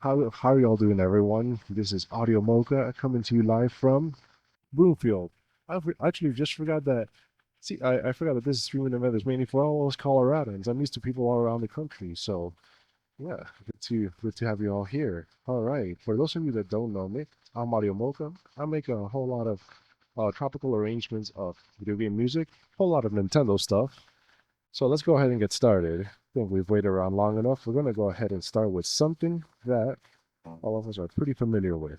How are y'all doing, everyone? This is Audio Mocha coming to you live from Broomfield. Actually just forgot that. See, I forgot that this streaming event is mainly for all us Coloradans. I'm used to people all around the country. So yeah, good to have you all here. All right. For those of you that don't know me, I'm Audio Mocha. I make a whole lot of tropical arrangements of video game music, whole lot of Nintendo stuff. So let's go ahead and get started. I think we've waited around long enough. We're gonna go ahead and start with something that all of us are pretty familiar with.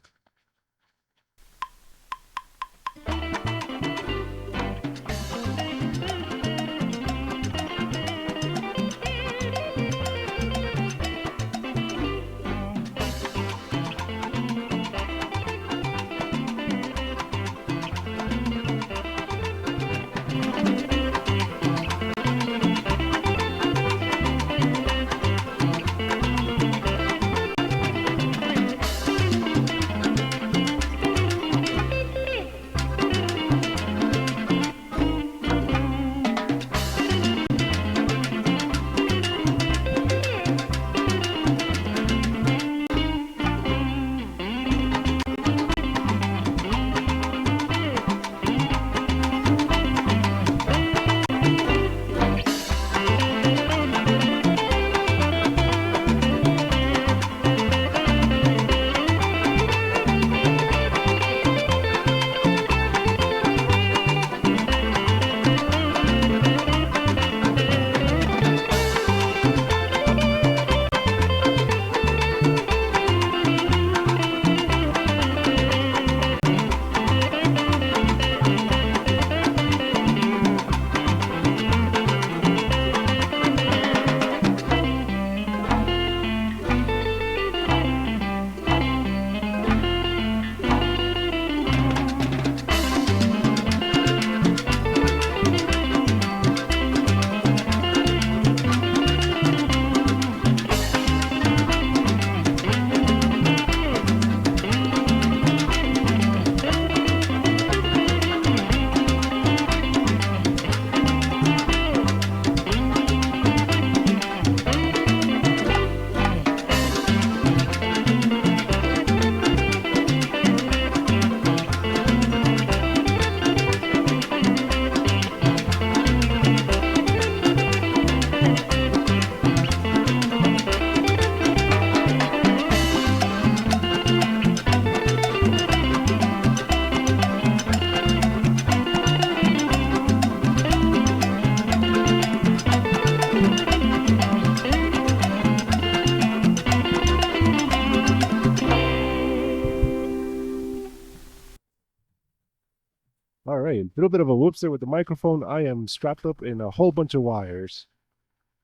All right, a little bit of a whoops there with the microphone. I am strapped up in a whole bunch of wires.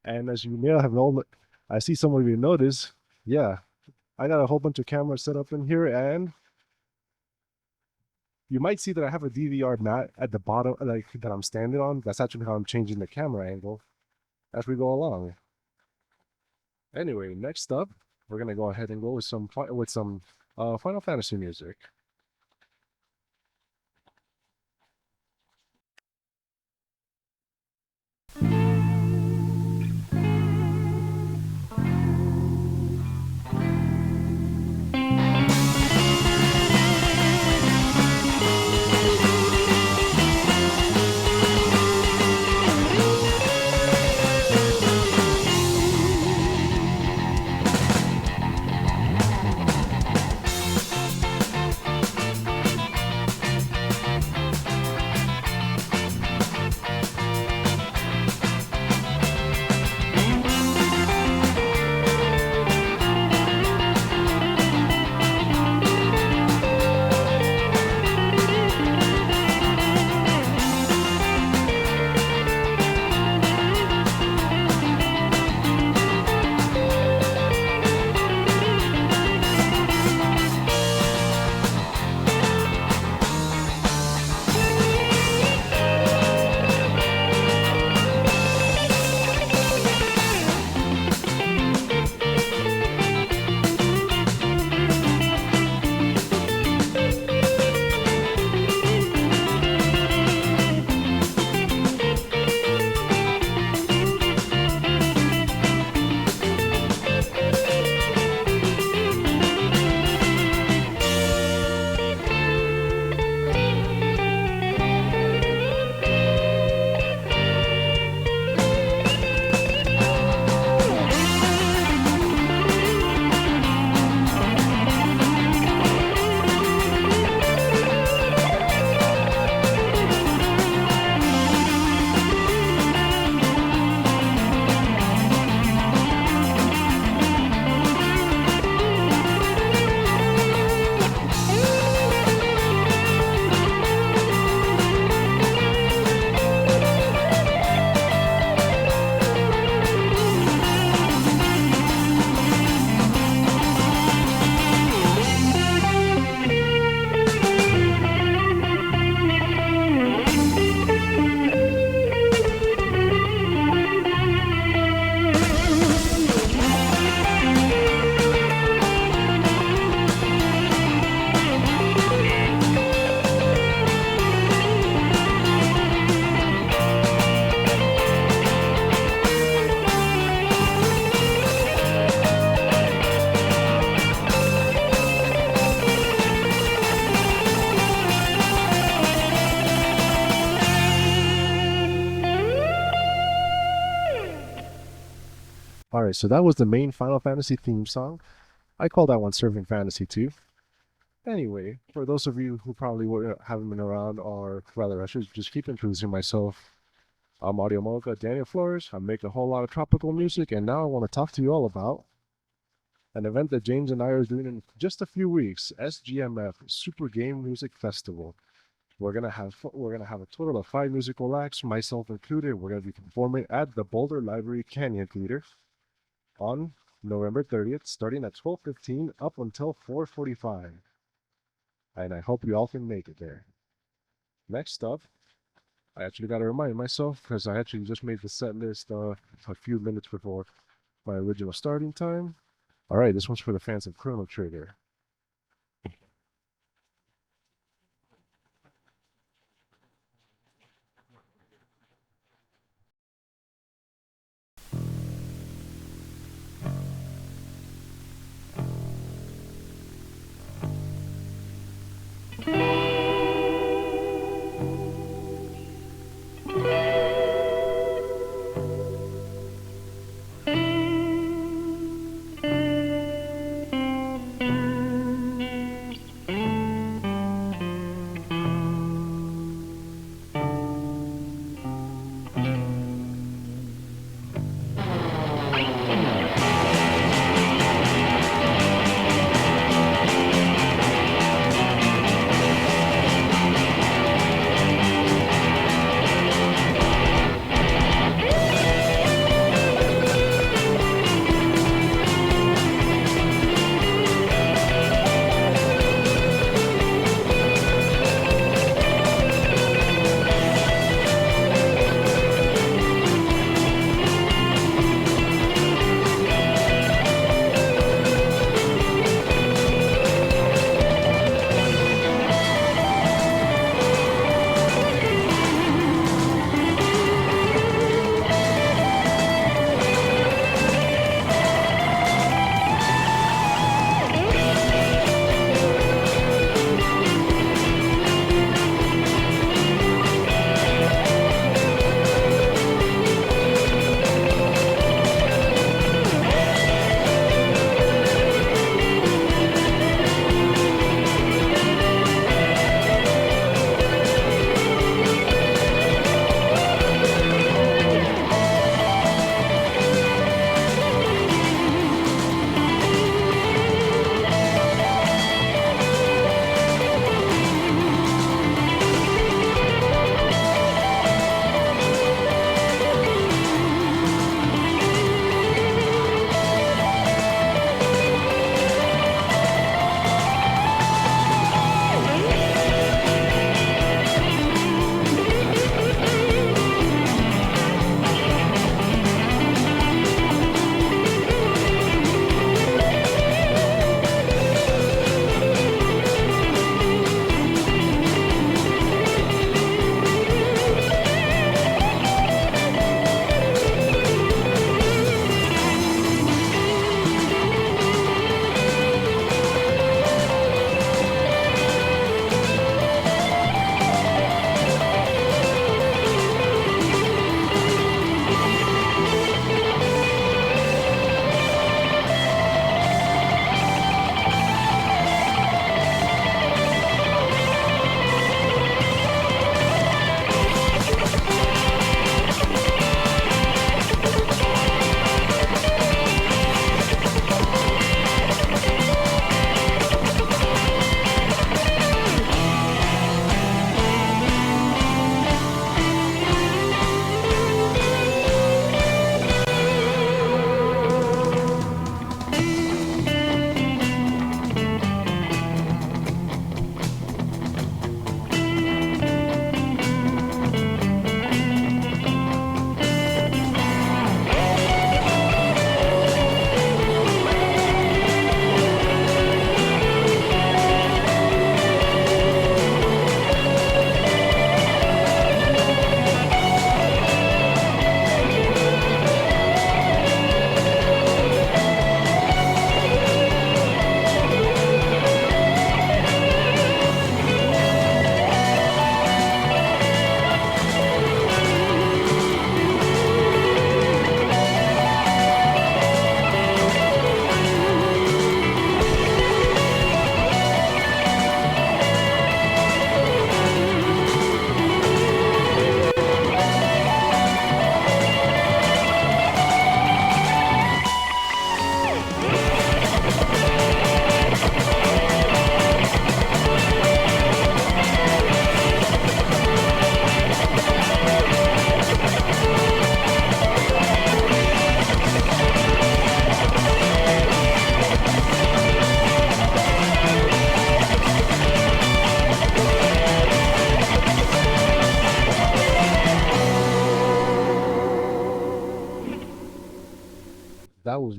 And as you may have known, I see some of you notice, yeah, I got a whole bunch of cameras set up in here, and you might see that I have a DVR mat at the bottom, like that I'm standing on. That's actually how I'm changing the camera angle as we go along. Anyway, next up, we're gonna go ahead and go with some Final Fantasy music. Alright, so that was the main Final Fantasy theme song. I call that one Surfing Fantasy too. Anyway, for those of you who probably haven't been around, or rather, I should just keep introducing myself. I'm Audio Mocha, Daniel Flores. I make a whole lot of tropical music, and now I want to talk to you all about an event that James and I are doing in just a few weeks, SGMF, Super Game Music Festival. We're gonna have a total of 5 musical acts, myself included. We're gonna be performing at the Boulder Library Canyon Theater on November 30th, starting at 12:15 up until 4:45. And I hope you all can make it there. Next up, I actually got to remind myself because I actually just made the set list a few minutes before my original starting time. All right, this one's for the fans of Chrono Trigger.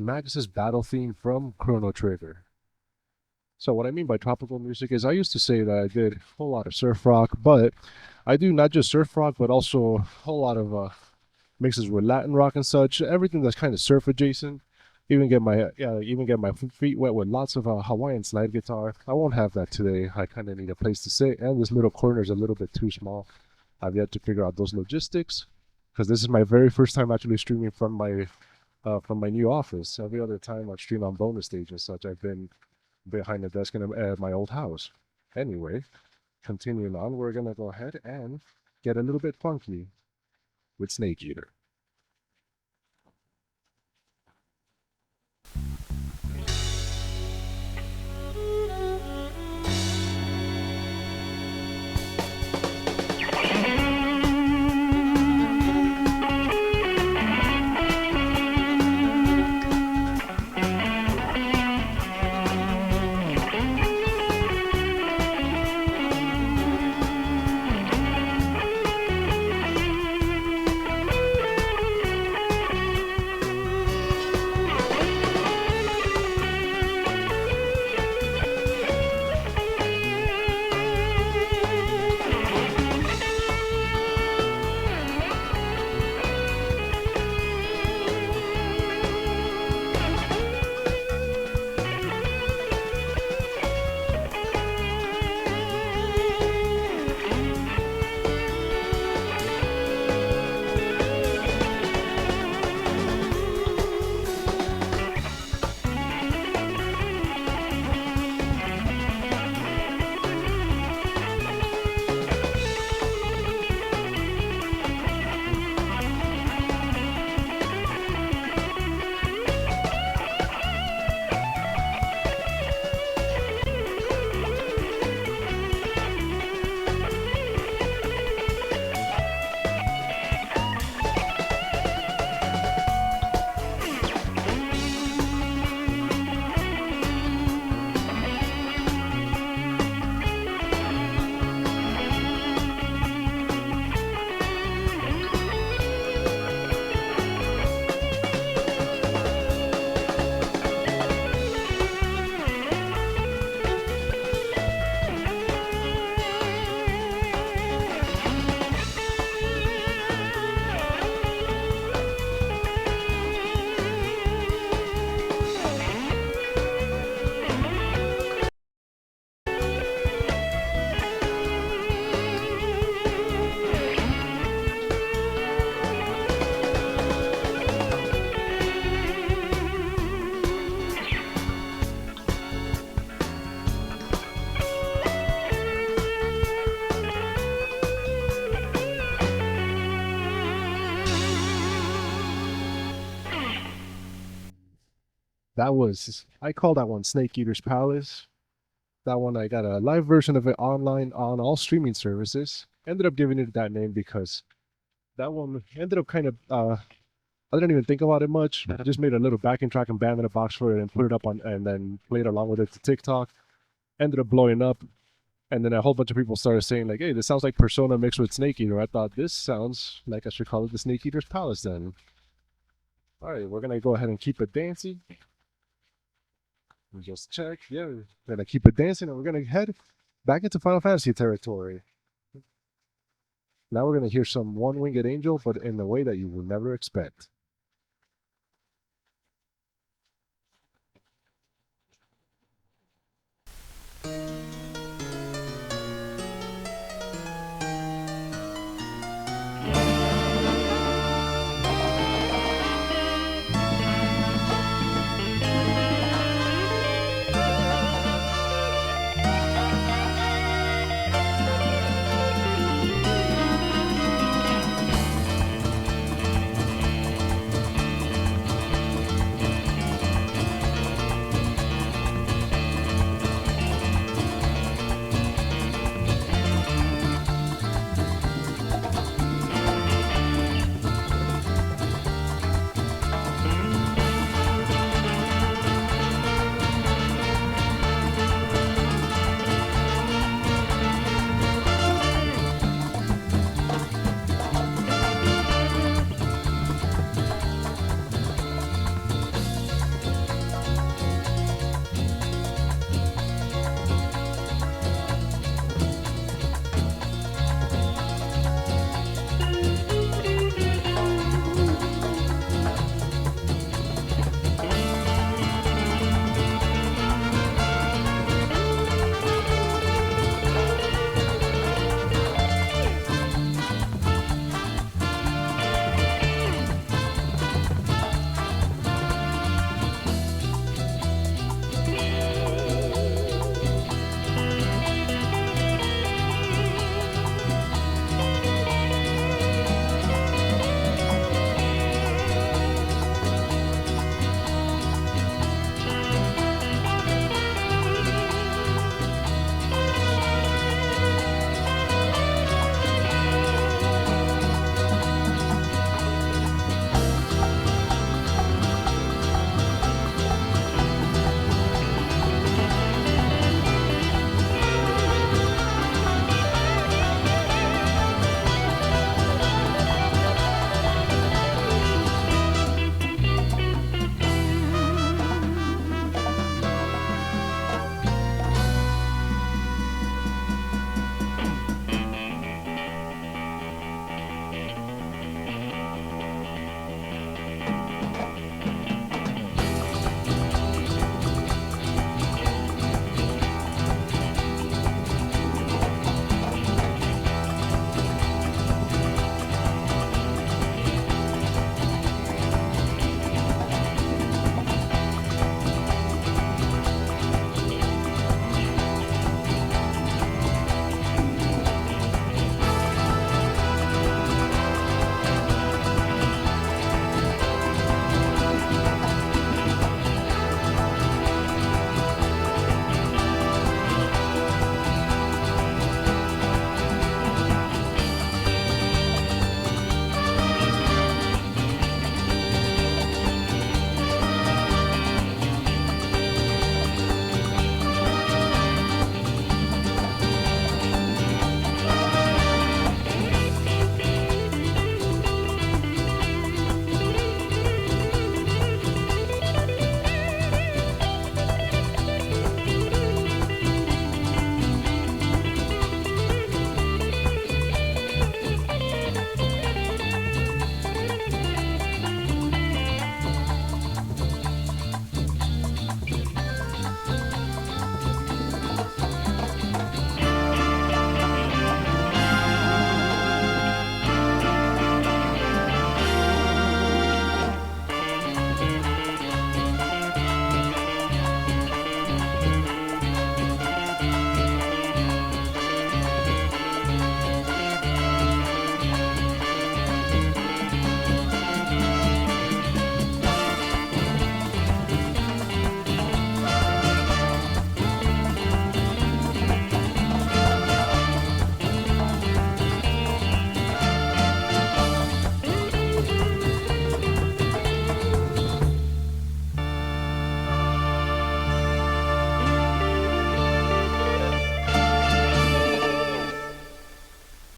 Magus' battle theme from Chrono Trigger. So what I mean by tropical music is I used to say that I did a whole lot of surf rock, but I do not just surf rock, but also a whole lot of mixes with Latin rock and such. Everything that's kind of surf adjacent. Even get my feet wet with lots of Hawaiian slide guitar. I won't have that today. I kind of need a place to sit, and this little corner is a little bit too small. I've yet to figure out those logistics, because this is my very first time actually streaming from my new office. Every other time I've streamed on bonus stage and such, I've been behind the desk at my old house. Anyway, continuing on, we're gonna go ahead and get a little bit funky with Snake Eater. I call that one Snake Eater's Palace. That one, I got a live version of it online on all streaming services. Ended up giving it that name because that one ended up kind of, I didn't even think about it much. I just made a little backing track and band in a box for it and put it up on, and then played along with it to TikTok. Ended up blowing up. And then a whole bunch of people started saying like, hey, this sounds like Persona mixed with Snake Eater. I thought this sounds like I should call it the Snake Eater's Palace then. All right, we're going to go ahead and keep it dancing. Just check. Yeah, we're going to keep it dancing and we're going to head back into Final Fantasy territory. Now we're going to hear some One Winged Angel, but in a way that you will never expect.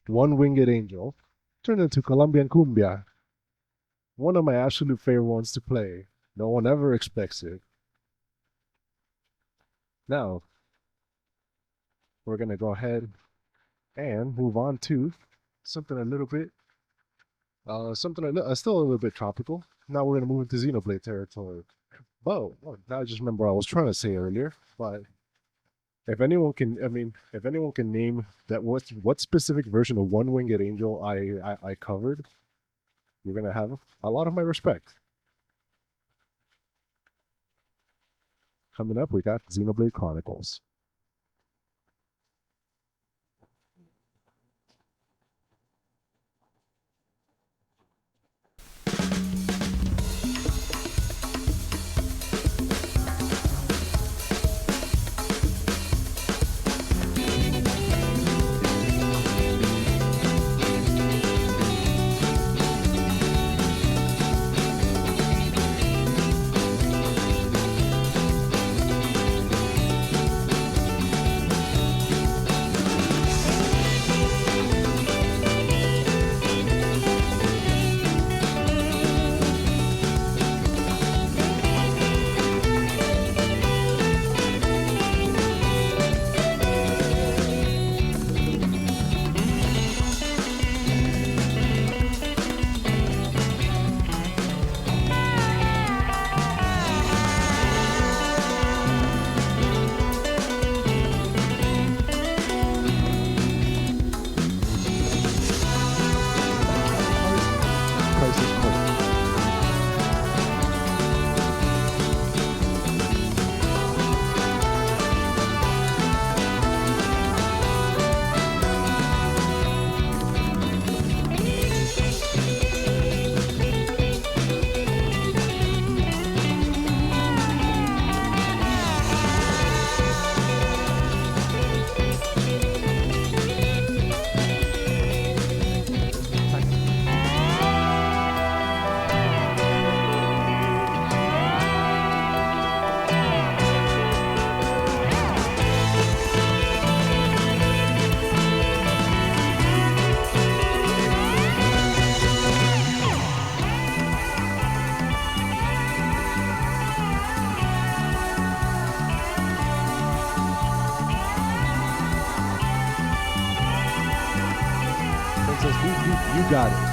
One Winged Angel turned into Colombian Cumbia. One of my absolute favorite ones to play. No one ever expects it. Now, we're going to go ahead and move on to something a little bit, still a little bit tropical. Now we're going to move into Xenoblade territory. Oh, now I just remember what I was trying to say earlier, but if anyone can name that what specific version of One Winged Angel I covered, you're gonna have a lot of my respect. Coming up, we got Xenoblade Chronicles. Crisis Core. Princess, you got it.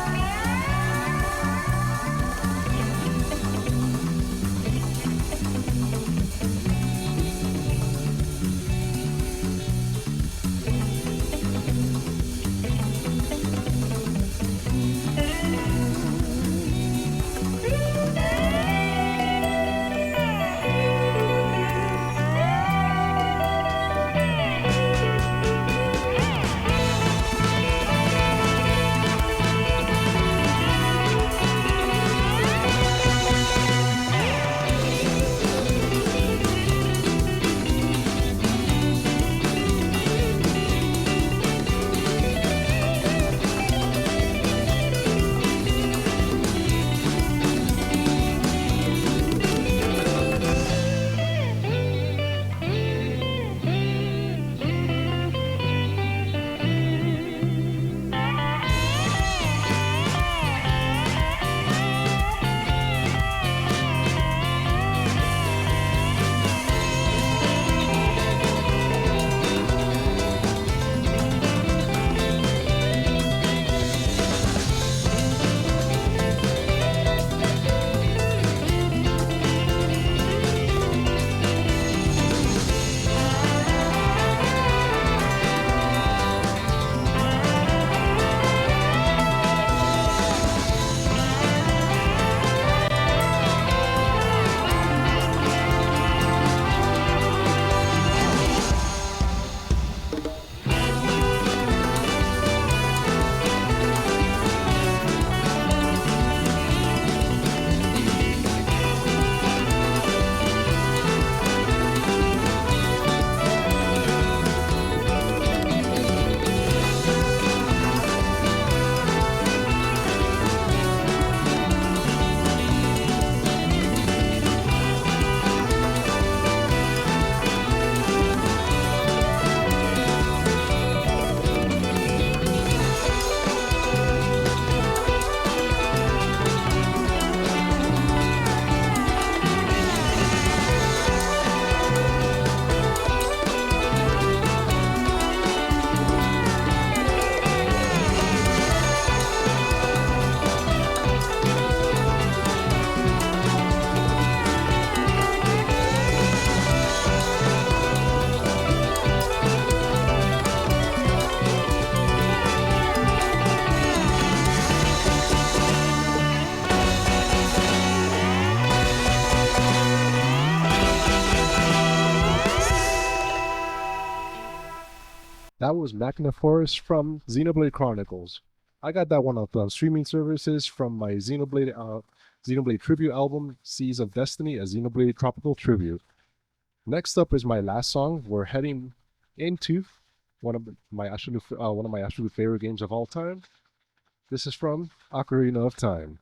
That was Machina Forest from Xenoblade Chronicles. I got that one on streaming services from my Xenoblade tribute album, Seas of Destiny, a Xenoblade Tropical Tribute. Next up is my last song. We're heading into one of my absolute favorite games of all time. This is from Ocarina of Time.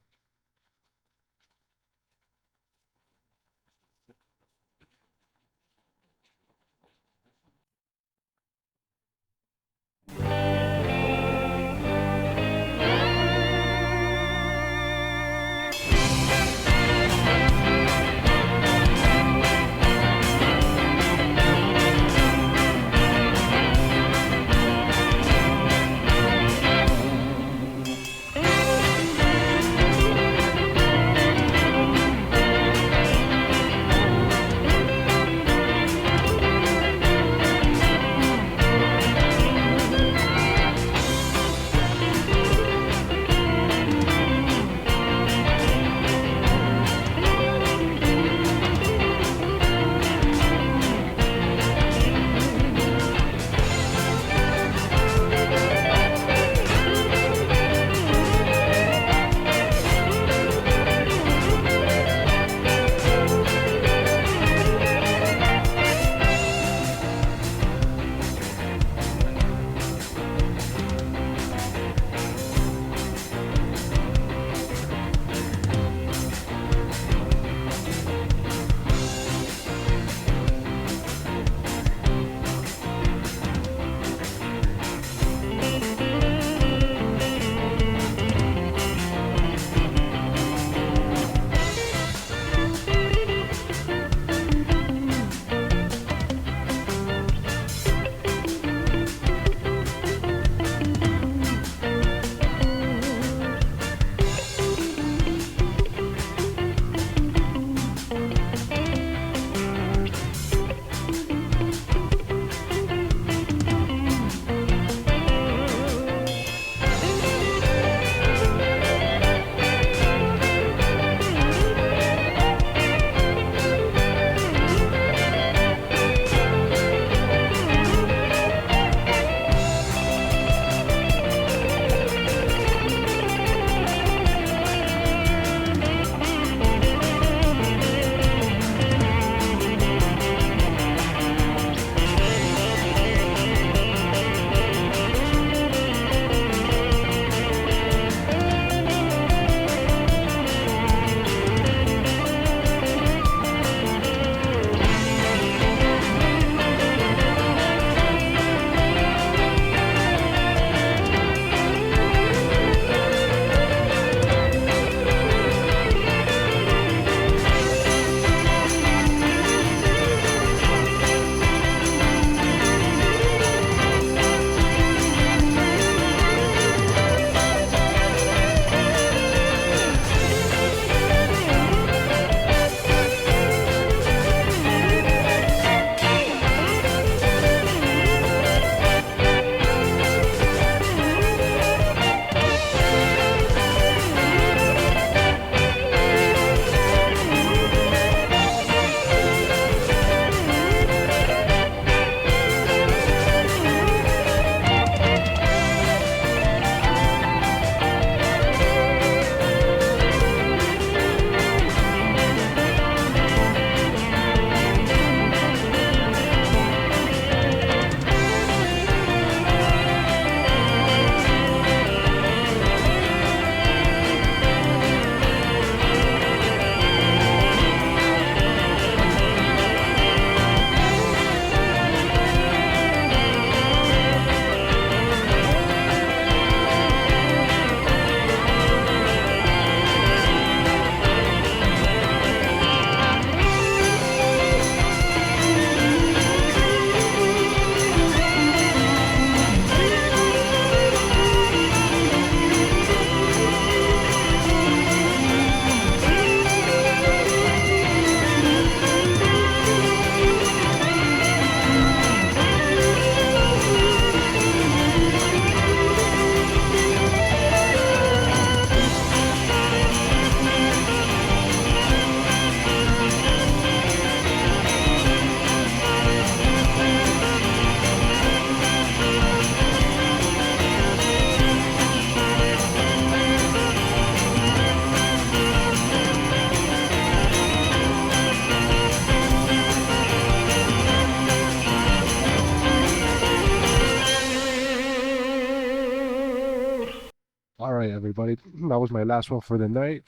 right, everybody. That was my last one for the night.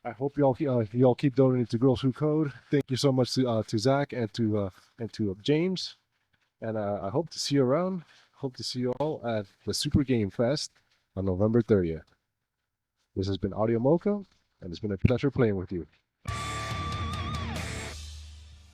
I hope y'all keep donating to Girls Who Code. Thank you so much to Zach and to James. And I hope to see you around. Hope to see you all at the Super Game Fest on November 30th. This has been Audio Mocha, and it's been a pleasure playing with you.